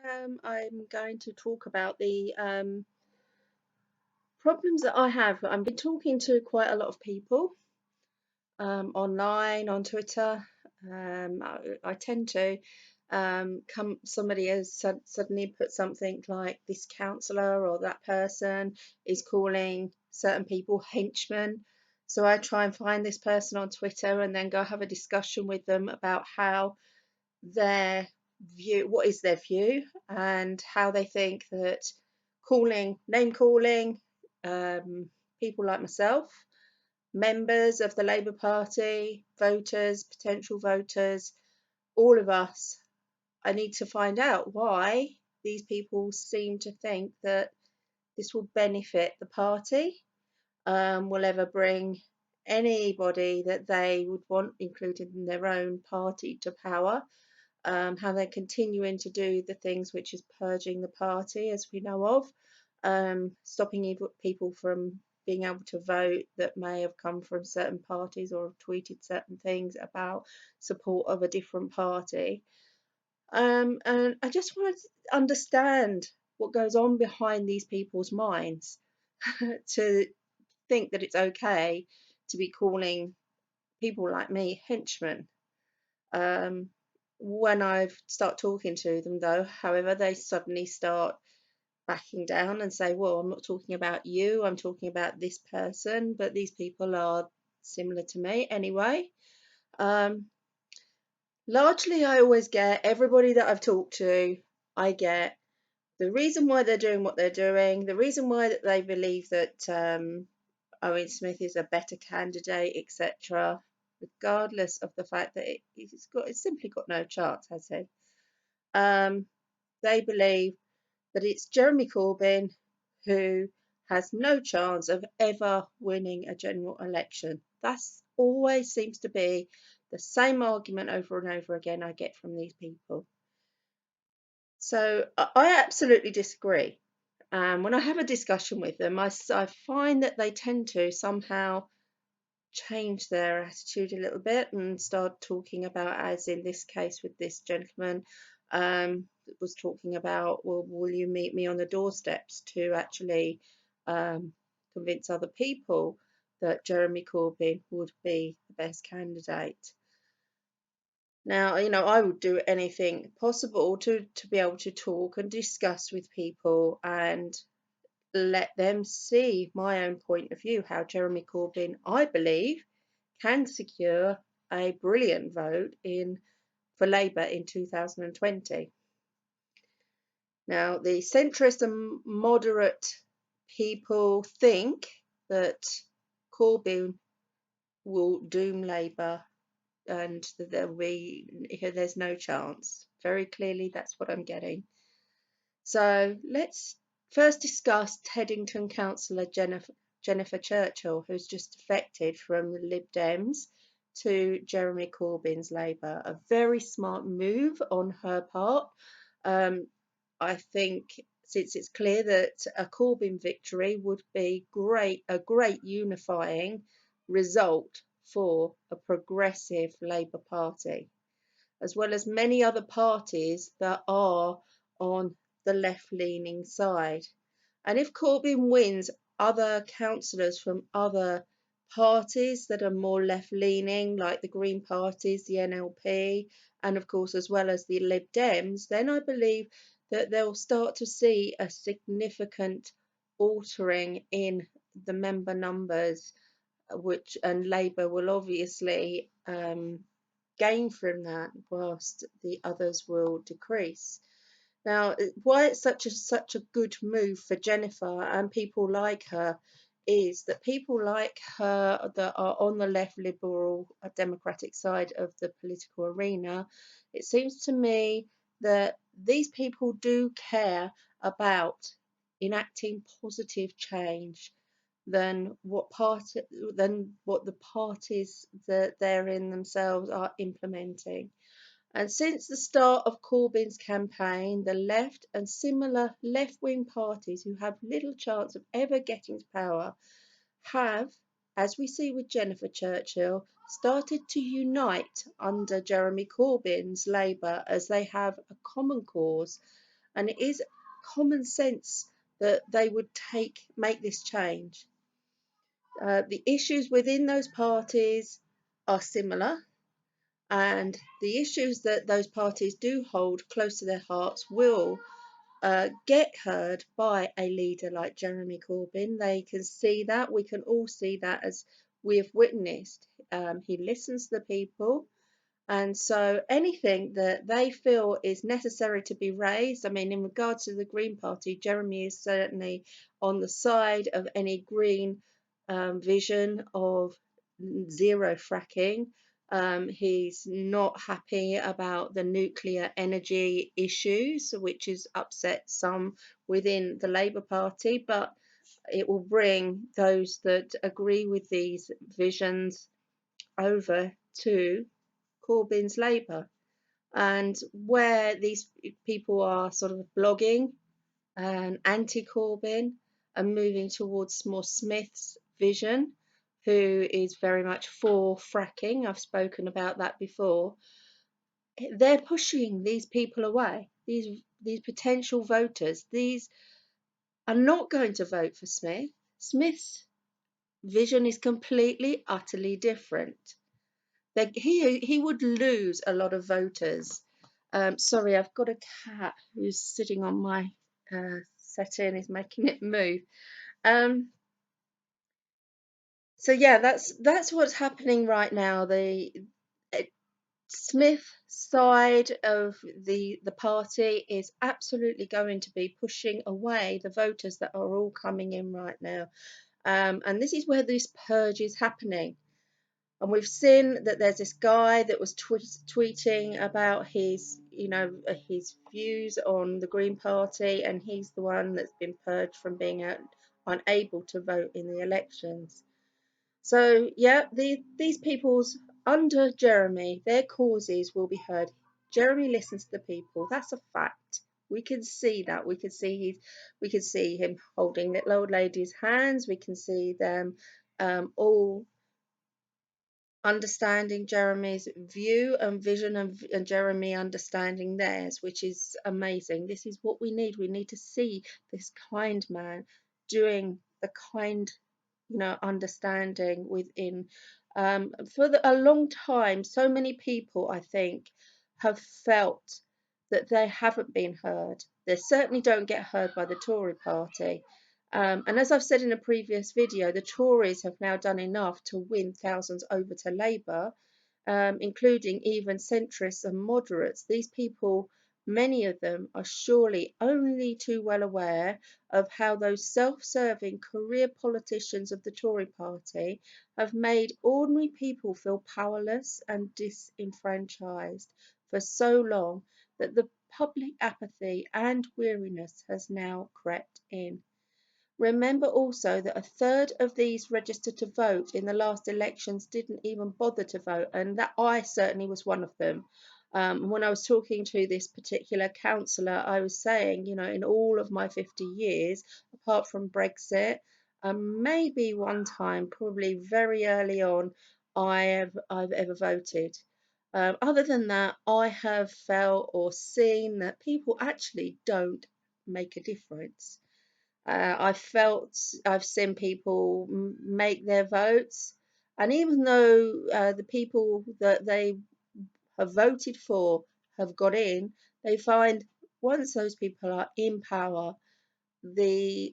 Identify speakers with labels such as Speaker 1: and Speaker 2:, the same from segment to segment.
Speaker 1: I'm going to talk about the problems that I have. I've been talking to quite a lot of people online, on Twitter. I tend to come. Somebody has suddenly put something like this counsellor or that person is calling certain people henchmen. So I try and find this person on Twitter and then go have a discussion with them about how their what is their view, and how they think that name calling um, people like myself, members of the Labour Party, voters, potential voters, all of us. I need to find out why these people seem to think that this will benefit the party, will ever bring anybody that they would want included in their own party to power, how they're continuing to do the things which is purging the party, as we know of, stopping people from being able to vote that may have come from certain parties or have tweeted certain things about support of a different party. And I just want to understand what goes on behind these people's minds to think that it's okay to be calling people like me henchmen. Um, when I start talking to them, though, however, they suddenly start backing down and say, well, I'm not talking about you, I'm talking about this person, but these people are similar to me anyway. Um, Largely, I always get everybody that I've talked to, I get the reason why they're doing what they're doing, the reason why that they believe that Owen Smith is a better candidate, etc., regardless of the fact that it's simply got no chance, has he? Um, they believe that it's Jeremy Corbyn who has no chance of ever winning a general election. That always seems to be the same argument over and over again I get from these people. So I absolutely disagree. When I have a discussion with them, I find that they tend to somehow change their attitude a little bit and start talking about, as in this case with this gentleman, was talking about, well, will you meet me on the doorsteps to actually convince other people that Jeremy Corbyn would be the best candidate? Now, I would do anything possible to be able to talk and discuss with people and let them see my own point of view, how Jeremy Corbyn, I believe, can secure a brilliant vote for Labour in 2020. Now, the centrist and moderate people think that Corbyn will doom Labour and that there's no chance. Very clearly, that's what I'm getting. So let's first discuss Teddington councillor Jennifer Churchill, who's just defected from the Lib Dems to Jeremy Corbyn's Labour. A very smart move on her part. I think, since it's clear that a Corbyn victory would be a great unifying result for a progressive Labour Party, as well as many other parties that are on the left-leaning side. And if Corbyn wins, other councillors from other parties that are more left-leaning, like the Green parties, the NLP, and of course as well as the Lib Dems, then I believe that they'll start to see a significant altering in the member numbers, and Labour will obviously gain from that, whilst the others will decrease. Now, why it's such a good move for Jennifer and people like her is that people like her that are on the left liberal democratic side of the political arena, it seems to me that these people do care about enacting positive change than what the parties that they're in themselves are implementing. And since the start of Corbyn's campaign, the left and similar left-wing parties who have little chance of ever getting to power have, as we see with Jennifer Churchill, started to unite under Jeremy Corbyn's Labour, as they have a common cause and it is common sense that they would make this change. The issues within those parties are similar, and the issues that those parties do hold close to their hearts will get heard by a leader like Jeremy Corbyn. They can see that. We can all see that, as we have witnessed. He listens to the people. And so anything that they feel is necessary to be raised, I mean, in regards to the Green Party, Jeremy is certainly on the side of any green vision of zero fracking. He's not happy about the nuclear energy issues, which has upset some within the Labour Party, but it will bring those that agree with these visions over to Corbyn's Labour. And where these people are sort of blogging and anti-Corbyn and moving towards more Smith's vision, who is very much for fracking. I've spoken about that before. They're pushing these people away. These potential voters. These are not going to vote for Smith. Smith's vision is completely, utterly different. He would lose a lot of voters. Sorry, I've got a cat who's sitting on my setting, is making it move. So yeah, that's what's happening right now. The Smith side of the party is absolutely going to be pushing away the voters that are all coming in right now. And this is where this purge is happening. And we've seen that there's this guy that was tweeting about his views on the Green Party, and he's the one that's been purged from being unable to vote in the elections. So yeah, these people's under Jeremy, their causes will be heard. Jeremy listens to the people. That's a fact. We can see that. We can see him holding little old ladies' hands. We can see them all understanding Jeremy's view and vision, and Jeremy understanding theirs, which is amazing. This is what we need. We need to see this kind man doing the kind, understanding within. For a long time, so many people, I think, have felt that they haven't been heard. They certainly don't get heard by the Tory party. And as I've said in a previous video, the Tories have now done enough to win thousands over to Labour, including even centrists and moderates. These people, many of them, are surely only too well aware of how those self-serving career politicians of the Tory party have made ordinary people feel powerless and disenfranchised for so long that the public apathy and weariness has now crept in. Remember also that a third of these registered to vote in the last elections didn't even bother to vote, and that I certainly was one of them. When I was talking to this particular councillor, I was saying, in all of my 50 years, apart from Brexit, maybe one time, probably very early on, I've ever voted. Other than that, I have felt or seen that people actually don't make a difference. I've seen people make their votes, and even though the people that they have voted for have got in, they find once those people are in power,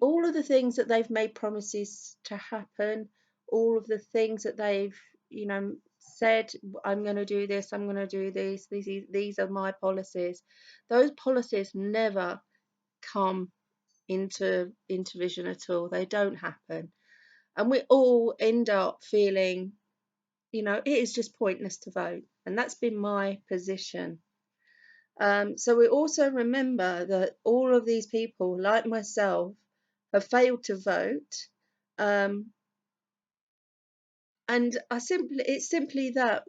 Speaker 1: all of the things that they've made promises to happen, all of the things that they've said, I'm going to do this, I'm going to do this, these are my policies. Those policies never come into vision at all. They don't happen, and we all end up feeling, it is just pointless to vote, and that's been my position. So we also remember that all of these people, like myself, have failed to vote, and it's simply that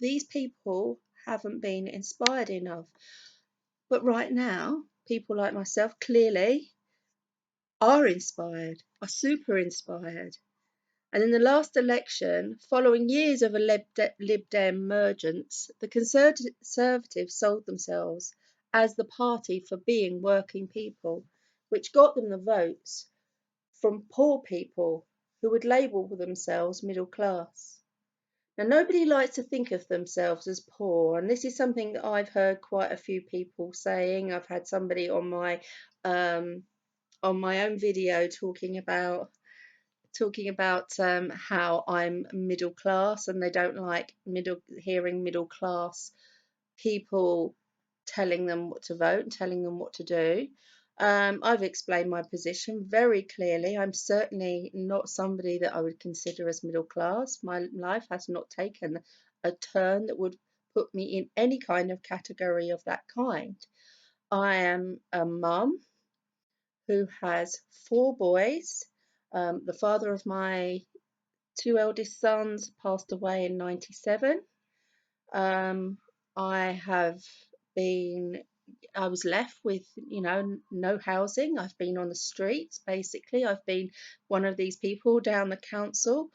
Speaker 1: these people haven't been inspired enough. But right now, people like myself clearly are inspired, are super inspired. And in the last election, following years of a Lib Dem emergence, the Conservatives sold themselves as the party for being working people, which got them the votes from poor people who would label themselves middle class. Now, nobody likes to think of themselves as poor, and this is something that I've heard quite a few people saying. I've had somebody um, on my own video talking about how I'm middle class, and they don't like hearing middle class people telling them what to vote and telling them what to do. I've explained my position very clearly. I'm certainly not somebody that I would consider as middle class. My life has not taken a turn that would put me in any kind of category of that kind. I am a mum who has 4 boys. The father of my 2 eldest sons passed away in '97. Um, I have been, I was left with, no housing. I've been on the streets, basically. I've been one of these people down the council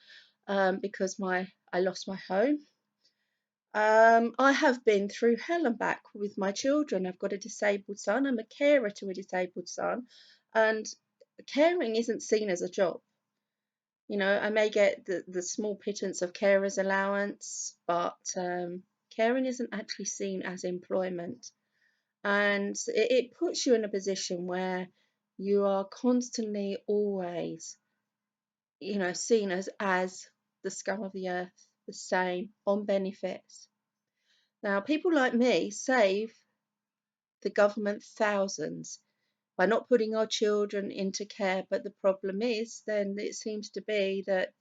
Speaker 1: because I lost my home. I have been through hell and back with my children. I've got a disabled son. I'm a carer to a disabled son, and caring isn't seen as a job. I may get the small pittance of carer's allowance, but caring isn't actually seen as employment. And it puts you in a position where you are constantly always, seen as the scum of the earth, the same, on benefits. Now, people like me save the government thousands by not putting our children into care, but the problem is then it seems to be that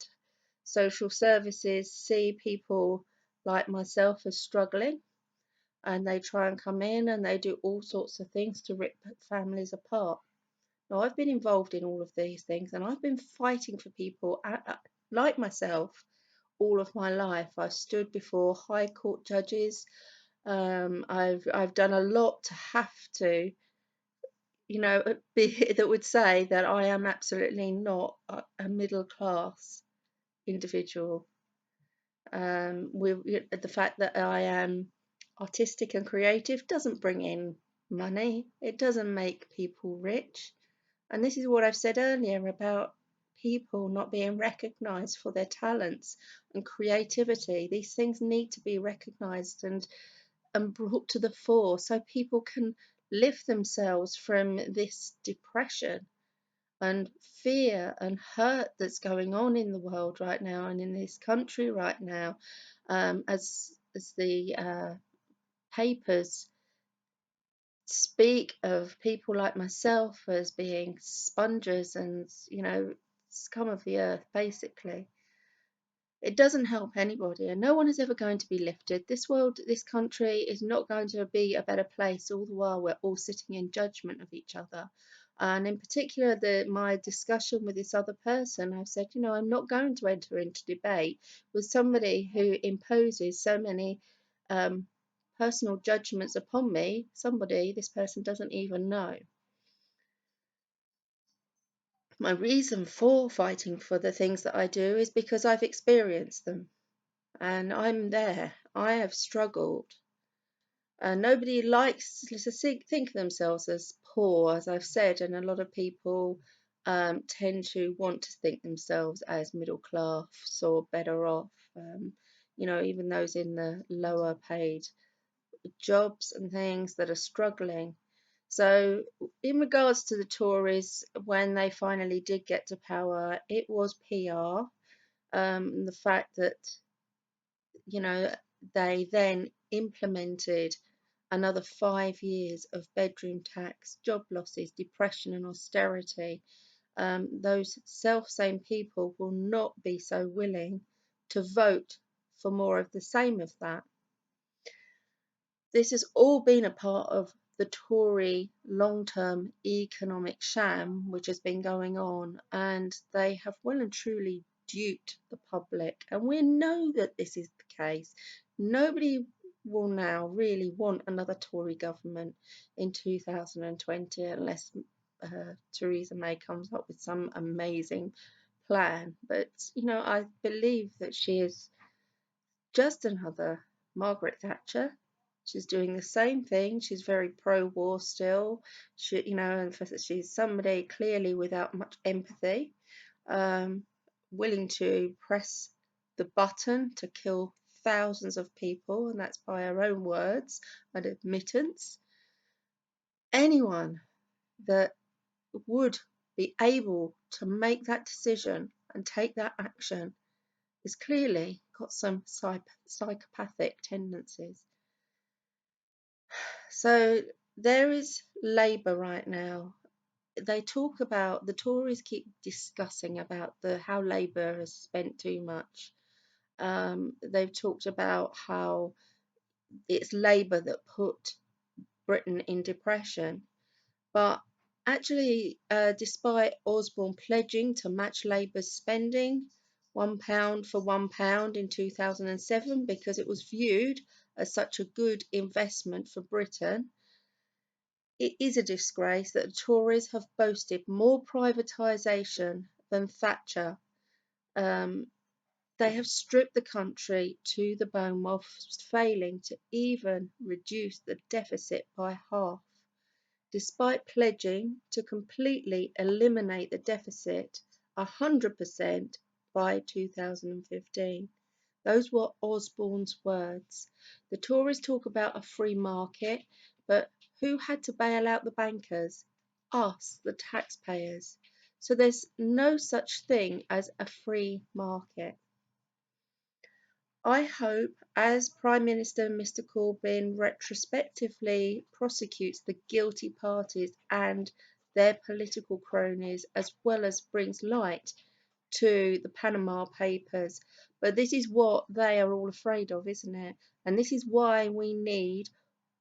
Speaker 1: social services see people like myself as struggling, and they try and come in and they do all sorts of things to rip families apart. Now, I've been involved in all of these things, and I've been fighting for people like myself all of my life. I've stood before high court judges. I've done a lot to have to, that would say that I am absolutely not a middle class individual. With the fact that I am artistic and creative doesn't bring in money. It doesn't make people rich. And this is what I've said earlier about people not being recognized for their talents and creativity. These things need to be recognized and brought to the fore so people can lift themselves from this depression and fear and hurt that's going on in the world right now and in this country right now, as the papers speak of people like myself as being sponges and scum of the earth, basically. It doesn't help anybody, and no one is ever going to be lifted. This world, this country is not going to be a better place all the while we're all sitting in judgment of each other. And in particular, my discussion with this other person, I've said, I'm not going to enter into debate with somebody who imposes so many um, personal judgments upon me, somebody this person doesn't even know. My reason for fighting for the things that I do is because I've experienced them. And I'm there. I have struggled. And nobody likes to think of themselves as poor, as I've said, and a lot of people tend to want to think themselves as middle class or better off. Even those in the lower paid jobs and things that are struggling. So, in regards to the Tories, when they finally did get to power, it was PR. The fact that they then implemented another 5 years of bedroom tax, job losses, depression, and austerity. Those self-same people will not be so willing to vote for more of the same of that. This has all been a part of the Tory long-term economic sham which has been going on, and they have well and truly duped the public, and we know that this is the case. Nobody will now really want another Tory government in 2020 unless Theresa May comes up with some amazing plan. But I believe that she is just another Margaret Thatcher. She's doing the same thing. She's very pro-war still. She, and she's somebody clearly without much empathy, um, willing to press the button to kill thousands of people, and that's by her own words and admittance. Anyone that would be able to make that decision and take that action is clearly got some psychopathic tendencies. So there is Labour right now. They talk about, the Tories keep discussing about how Labour has spent too much. They've talked about how it's Labour that put Britain in depression. But actually, despite Osborne pledging to match Labour's spending, £1 for £1 in 2007, because it was viewed as such a good investment for Britain, it is a disgrace that the Tories have boasted more privatisation than Thatcher. They have stripped the country to the bone while failing to even reduce the deficit by half. Despite pledging to completely eliminate the deficit 100% by 2015. Those were Osborne's words. The Tories talk about a free market, but who had to bail out the bankers? Us, the taxpayers. So there's no such thing as a free market. I hope, as Prime Minister Mr Corbyn retrospectively prosecutes the guilty parties and their political cronies, as well as brings light to the Panama Papers. But this is what they are all afraid of, isn't it? And this is why we need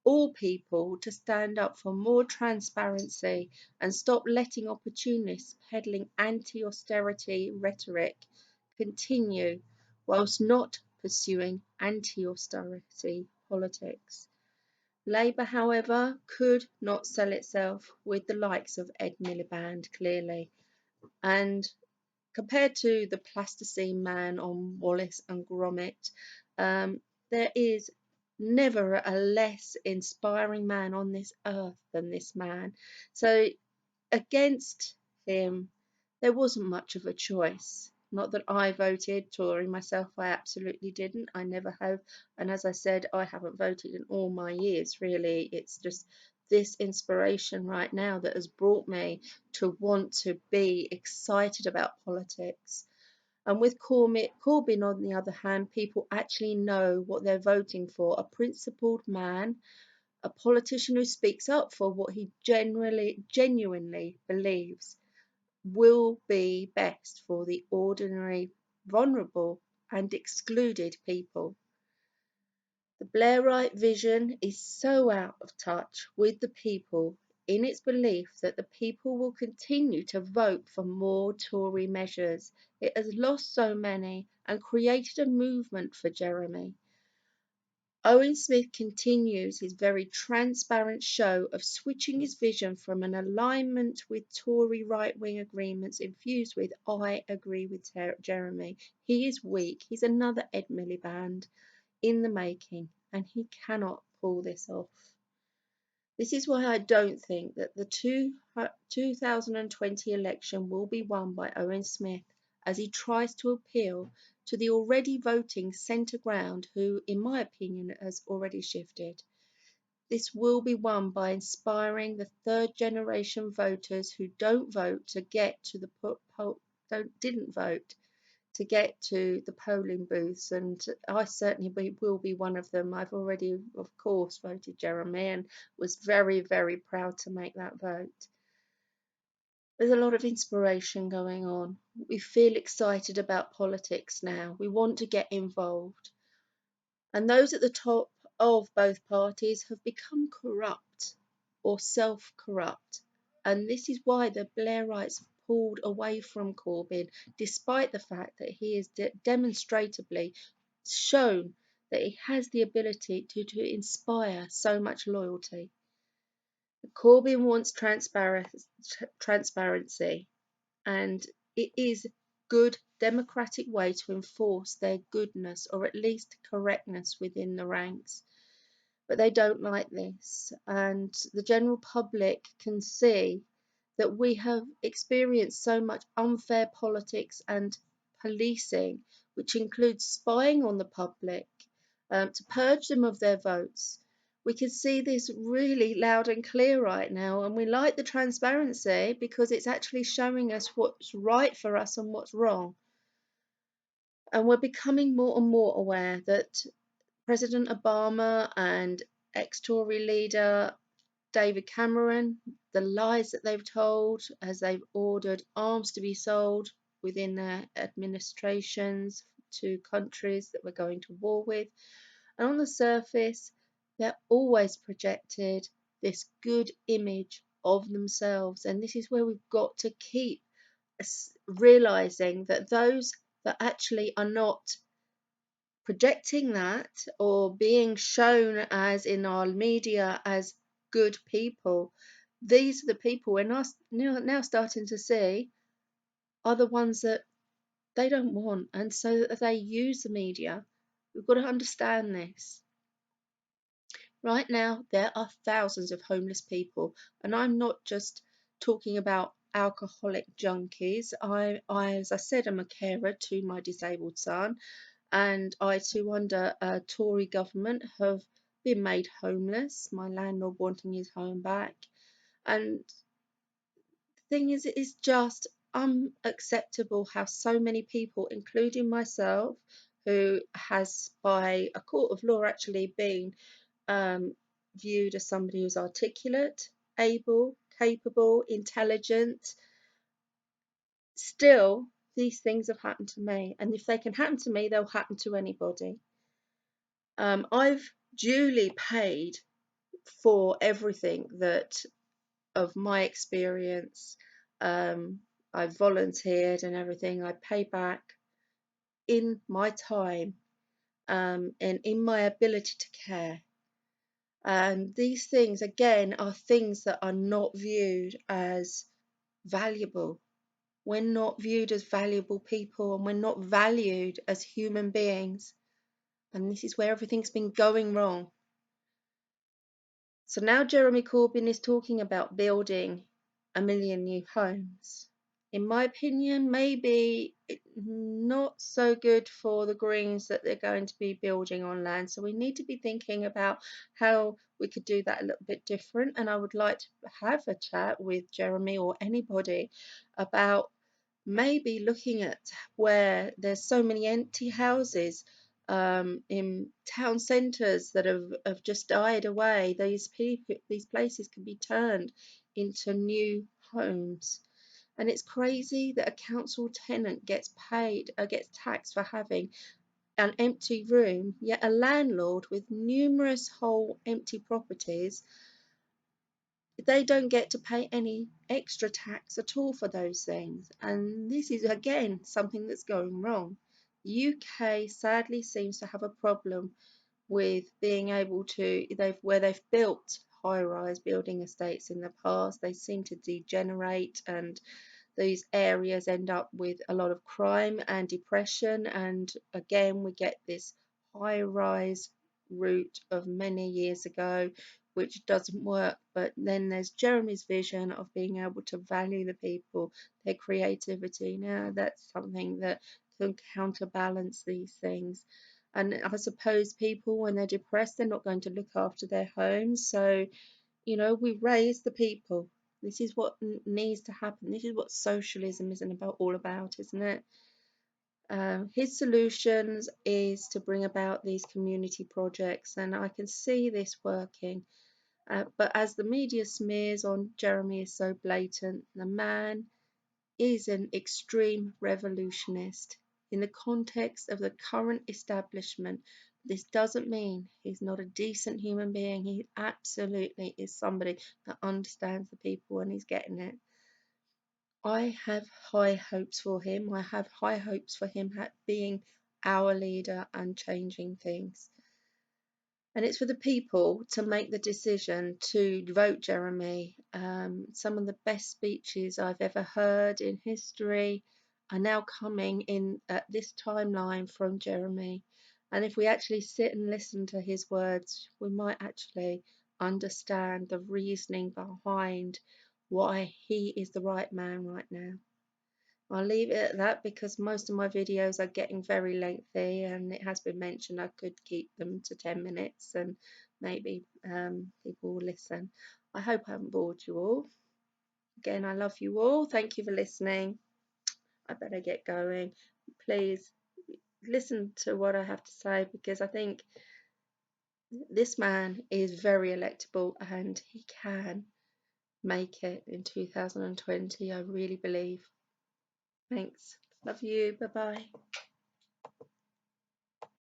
Speaker 1: all people to stand up for more transparency and stop letting opportunists peddling anti-austerity rhetoric continue whilst not pursuing anti-austerity politics. Labour, however, could not sell itself with the likes of Ed Miliband, clearly, and compared to the plasticine man on Wallace and Gromit, there is never a less inspiring man on this earth than this man. So against him, there wasn't much of a choice. Not that I voted Tory myself, I absolutely didn't. I never have. And as I said, I haven't voted in all my years, really. It's just this inspiration right now that has brought me to want to be excited about politics. And with Corbyn, on the other hand, people actually know what they're voting for. A principled man, a politician who speaks up for what he genuinely believes will be best for the ordinary, vulnerable and excluded people. The Blairite vision is so out of touch with the people in its belief that the people will continue to vote for more Tory measures. It has lost so many and created a movement for Jeremy. Owen Smith continues his very transparent show of switching his vision from an alignment with Tory right-wing agreements infused with "I agree with Jeremy." He is weak. He's another Ed Miliband in the making, and he cannot pull this off. This is why I don't think that the 2020 election will be won by Owen Smith, as he tries to appeal to the already voting centre ground who, in my opinion, has already shifted. This will be won by inspiring the third generation voters who don't vote to get to the didn't vote to get to the polling booths, and I certainly will be one of them. I've already, of course, voted Jeremy and was very, very proud to make that vote. There's a lot of inspiration going on. We feel excited about politics now. We want to get involved. And those at the top of both parties have become corrupt or self-corrupt. And this is why the Blairites pulled away from Corbyn, despite the fact that he has demonstrably shown that he has the ability to inspire so much loyalty. Corbyn wants transparency, and it is a good democratic way to enforce their goodness, or at least correctness, within the ranks. but they don't like this. And the general public can see that we have experienced so much unfair politics and policing, which includes spying on the public to purge them of their votes. We can see this really loud and clear right now, and we like the transparency because it's actually showing us what's right for us and what's wrong. And we're becoming more and more aware that President Obama and ex-Tory leader David Cameron, the lies that they've told as they've ordered arms to be sold within their administrations to countries that we're going to war with. And on the surface, they're always projected this good image of themselves. And this is where we've got to keep realizing that those that actually are not projecting that or being shown as in our media as good people, these are the people we're now starting to see are the ones that they don't want, and so they use the media. We've got to understand this. Right now, there are thousands of homeless people, and I'm not just talking about alcoholic junkies. As I said, I'm a carer to my disabled son, and I too, under a Tory government, have been made homeless. My landlord wanting his home back, and the thing is, it is just unacceptable how so many people, including myself, who has by a court of law actually been viewed as somebody who's articulate, able, capable, intelligent, still these things have happened to me. And if they can happen to me, they'll happen to anybody. I've duly paid for everything that of my experience. I've volunteered and everything. I pay back in my time and in my ability to care. And these things, again, are things that are not viewed as valuable. We're not viewed as valuable people, and we're not valued as human beings. And this is where everything's been going wrong. So now Jeremy Corbyn is talking about building 1 million new homes. In my opinion, maybe not so good for the Greens that they're going to be building on land. So we need to be thinking about how we could do that a little bit different. And I would like to have a chat with Jeremy or anybody about maybe looking at where there's so many empty houses in town centres that have just died away. These places can be turned into new homes. And it's crazy that a council tenant gets taxed for having an empty room, yet a landlord with numerous whole empty properties, they don't get to pay any extra tax at all for those things. And this is again something that's going wrong. The UK sadly seems to have a problem with being able to, where they've built high-rise building estates in the past, they seem to degenerate, and these areas end up with a lot of crime and depression. And again, we get this high-rise route of many years ago, which doesn't work. But then there's Jeremy's vision of being able to value the people, their creativity. Now that's something that can counterbalance these things. And I suppose people, when they're depressed, they're not going to look after their homes. So, we raise the people. This is what needs to happen. This is what socialism isn't all about, isn't it? His solutions is to bring about these community projects, and I can see this working. But as the media smears on Jeremy is so blatant, the man is an extreme revolutionist in the context of the current establishment. This doesn't mean he's not a decent human being. He absolutely is somebody that understands the people, and he's getting it. I have high hopes for him. I have high hopes for him being our leader and changing things. And it's for the people to make the decision to vote Jeremy. Some of the best speeches I've ever heard in history are now coming in at this timeline from Jeremy. And if we actually sit and listen to his words, we might actually understand the reasoning behind why he is the right man right now. I'll leave it at that because most of my videos are getting very lengthy, and it has been mentioned I could keep them to 10 minutes and maybe people will listen. I hope I haven't bored you all. Again, I love you all. Thank you for listening. I better get going. Please listen to what I have to say, because I think this man is very electable and he can make it in 2020. I really believe. Thanks. Love you. Bye bye.